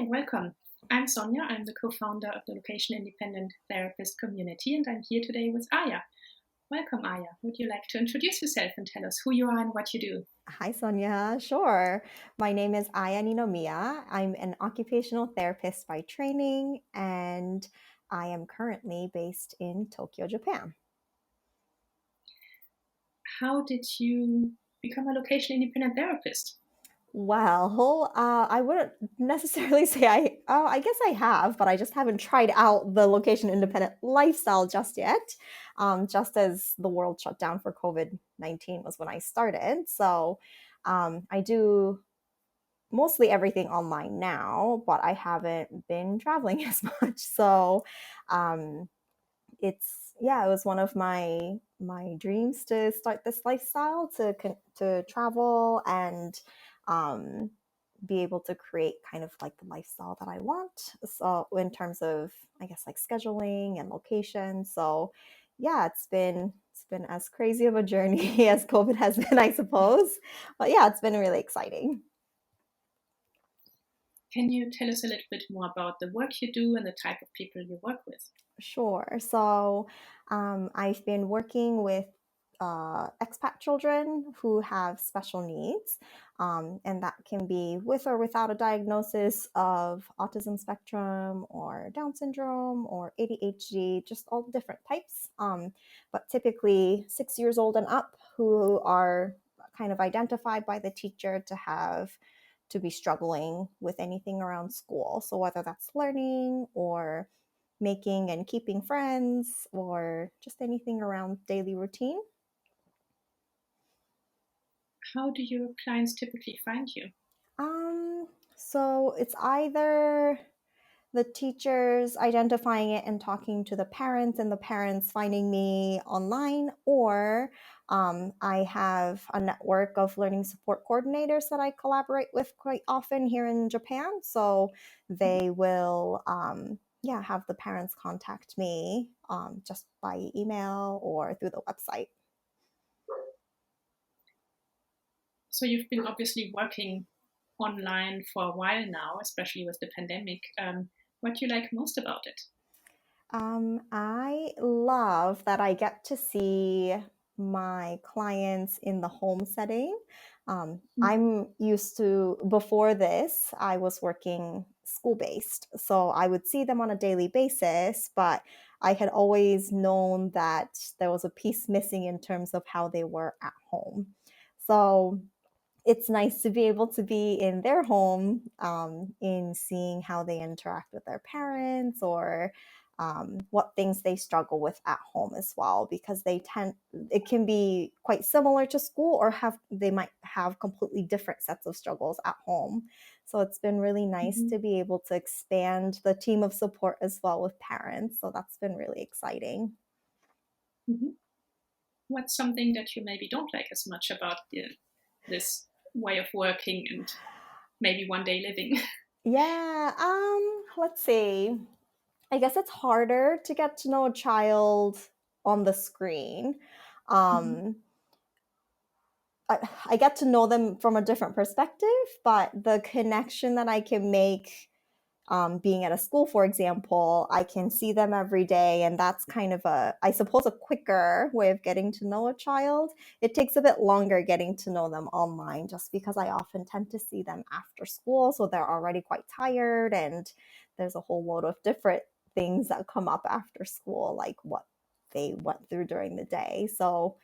Hi, welcome. I'm Sonia. I'm the co-founder of the Location Independent Therapist community, and I'm here today with Aya. Welcome, Aya. Would you like to introduce yourself and tell us who you are and what you do? Hi, Sonia. Sure. My name is Aya Ninomiya. I'm an occupational therapist by training, and I am currently based in Tokyo, Japan. How did you become a location independent therapist? Well, I wouldn't necessarily say I guess I have, but I just haven't tried out the location independent lifestyle just yet. Just as the world shut down for COVID-19 was when I started. So, I do mostly everything online now, but I haven't been traveling as much. So um, it was one of my dreams to start this lifestyle to travel and um, be able to create kind of like the lifestyle that I want. So in terms of I guess like scheduling and location. So yeah, it's been as crazy of a journey as COVID has been, I suppose. But yeah, it's been really exciting. Can you tell us a little bit more about the work you do and the type of people you work with? Sure. So I've been working with expat children who have special needs, and that can be with or without a diagnosis of autism spectrum or Down syndrome or ADHD, just all different types. But typically 6 years old and up who are kind of identified by the teacher to be struggling with anything around school. So whether that's learning or making and keeping friends or just anything around daily routine. How do your clients typically find you? Um, so it's either the teachers identifying it and talking to the parents, and the parents finding me online, or I have a network of learning support coordinators that I collaborate with quite often here in Japan. So they will, yeah, have the parents contact me just by email or through the website. So you've been obviously working online for a while now, especially with the pandemic. What do you like most about it? I love that I get to see my clients in the home setting. I'm used to, before this, I was working school based. So I would see them on a daily basis, but I had always known that there was a piece missing in terms of how they were at home. So it's nice to be able to be in their home, in seeing how they interact with their parents or what things they struggle with at home as well, because it can be quite similar to school, or they might have completely different sets of struggles at home. So it's been really nice Mhm. to be able to expand the team of support as well with parents. So that's been really exciting. Mhm. What's something that you maybe don't like as much about this way of working and maybe one day living? Yeah, let's see. I guess it's harder to get to know a child on the screen. Mhm. Um, I get to know them from a different perspective, but the connection that I can make being at a school, for example, I can see them every day, and that's kind of I suppose, a quicker way of getting to know a child. It takes a bit longer getting to know them online, just because I often tend to see them after school, so they're already quite tired, and there's a whole load of different things that come up after school, like what they went through during the day. So,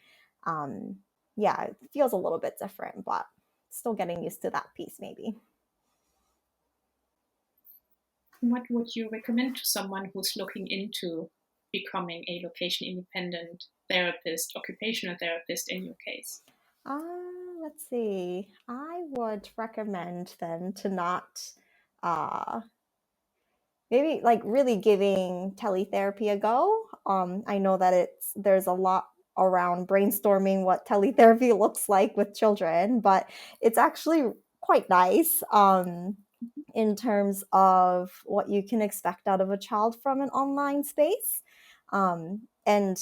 um, yeah, it feels a little bit different, but still getting used to that piece, maybe. What would you recommend to someone who's looking into becoming a location independent therapist, occupational therapist in your case? Let's see. I would recommend them to not, uh, maybe like really giving teletherapy a go. I know that there's a lot around brainstorming what teletherapy looks like with children, but it's actually quite nice. In terms of what you can expect out of a child from an online space. And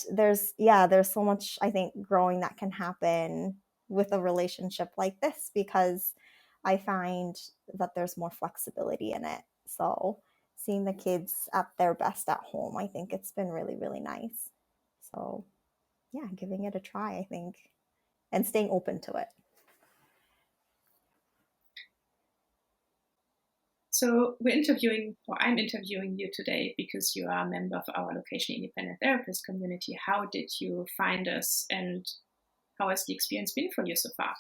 there's so much, I think, growing that can happen with a relationship like this, because I find that there's more flexibility in it. So seeing the kids at their best at home, I think it's been really, really nice. So yeah, giving it a try, I think, and staying open to it. So I'm interviewing you today because you are a member of our location independent therapist community. How did you find us, and how has the experience been for you so far?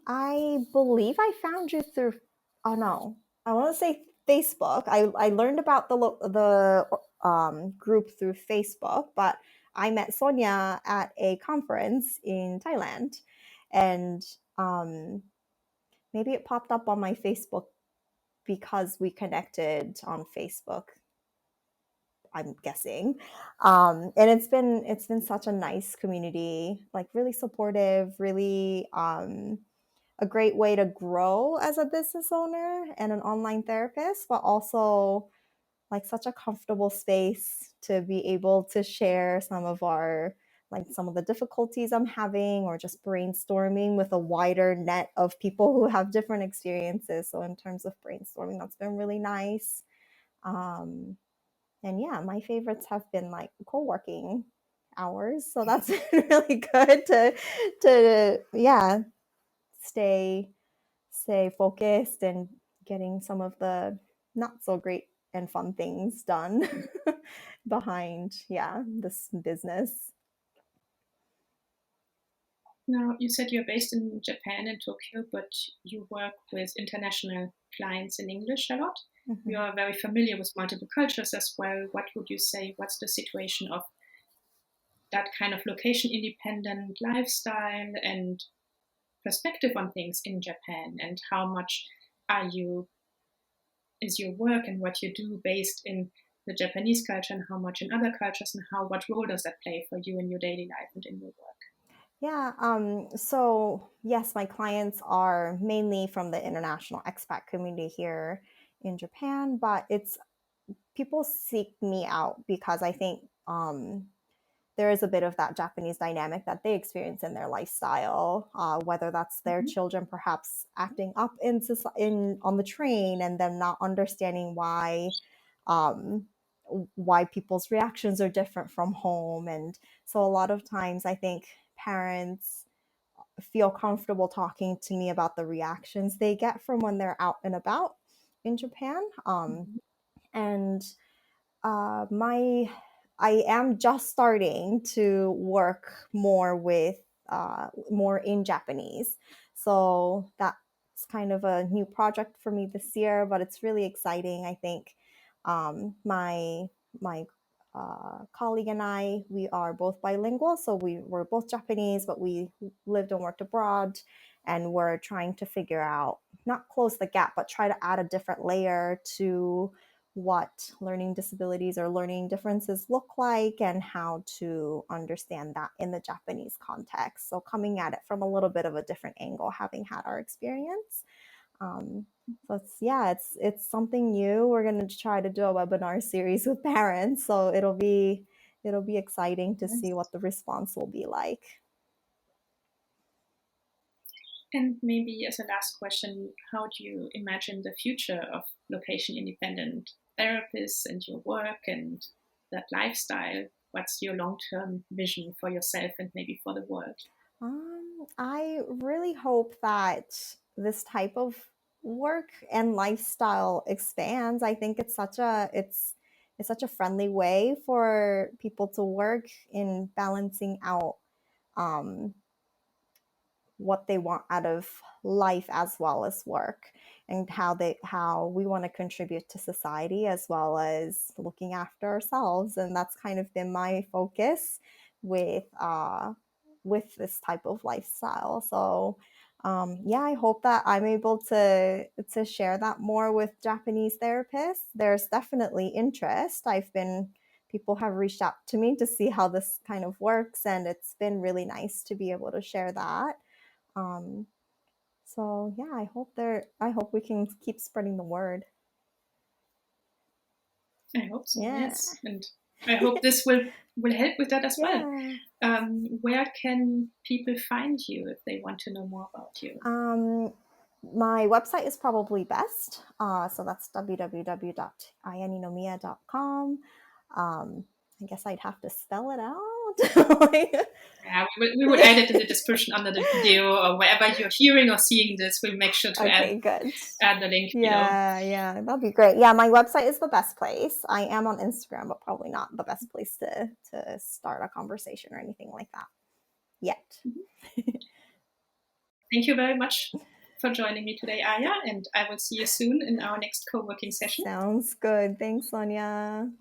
I believe I found you through, oh no, I want to say Facebook. I learned about the group through Facebook, but I met Sonia at a conference in Thailand, and um, maybe it popped up on my Facebook because we connected on Facebook, I'm guessing. And it's been such a nice community, like really supportive, really a great way to grow as a business owner and an online therapist, but also like such a comfortable space to be able to share some of the difficulties I'm having, or just brainstorming with a wider net of people who have different experiences. So in terms of brainstorming, that's been really nice. Um, and yeah, my favorites have been like co-working hours. So that's been really good to yeah, stay focused and getting some of the not so great and fun things done behind this business. Now, you said you're based in Japan and Tokyo, but you work with international clients in English a lot. Mm-hmm. You are very familiar with multiple cultures as well. What would you say? What's the situation of that kind of location independent lifestyle and perspective on things in Japan? And how much is your work and what you do based in the Japanese culture, and how much in other cultures, and what role does that play for you in your daily life and in your work? Yeah, so yes, my clients are mainly from the international expat community here in Japan, but it's people seek me out because I think there is a bit of that Japanese dynamic that they experience in their lifestyle, whether that's their Mm-hmm. children perhaps acting up in on the train and them not understanding um, why people's reactions are different from home. And so a lot of times I think parents feel comfortable talking to me about the reactions they get from when they're out and about in Japan. And my I am just starting to work more in Japanese, so that's kind of a new project for me this year. But it's really exciting. I think my colleague and we are both bilingual, so we're both Japanese, but we lived and worked abroad, and we're trying to figure out, not close the gap, but try to add a different layer to what learning disabilities or learning differences look like and how to understand that in the Japanese context. So coming at it from a little bit of a different angle, having had our experience. So it's something new. We're going to try to do a webinar series with parents, so it'll be exciting to see what the response will be like. And maybe as a last question, how do you imagine the future of location independent therapists and your work and that lifestyle? What's your long term vision for yourself and maybe for the world? I really hope that this type of work and lifestyle expands. I think it's such a friendly way for people to work in balancing out um, what they want out of life as well as work, and how we want to contribute to society as well as looking after ourselves. And that's kind of been my focus with this type of lifestyle. So I hope that I'm able to share that more with Japanese therapists. There's definitely interest. People have reached out to me to see how this kind of works, and it's been really nice to be able to share that. um, so yeah, I hope we can keep spreading the word. I hope so, Yeah. yes. And I hope this will help with that as well. Yeah. Where can people find you if they want to know more about you? My website is probably best. So that's www.ayaninomiya.com. I guess I'd have to spell it out. Yeah, we would add it in the description under the video, or wherever you're hearing or seeing this, we'll make sure to Okay, good. add the link below. Yeah, that'd be great. Yeah, my website is the best place. I am on Instagram, but probably not the best place to start a conversation or anything like that yet. Thank you very much for joining me today, Aya, and I will see you soon in our next co-working session. Sounds good. Thanks, Sonia.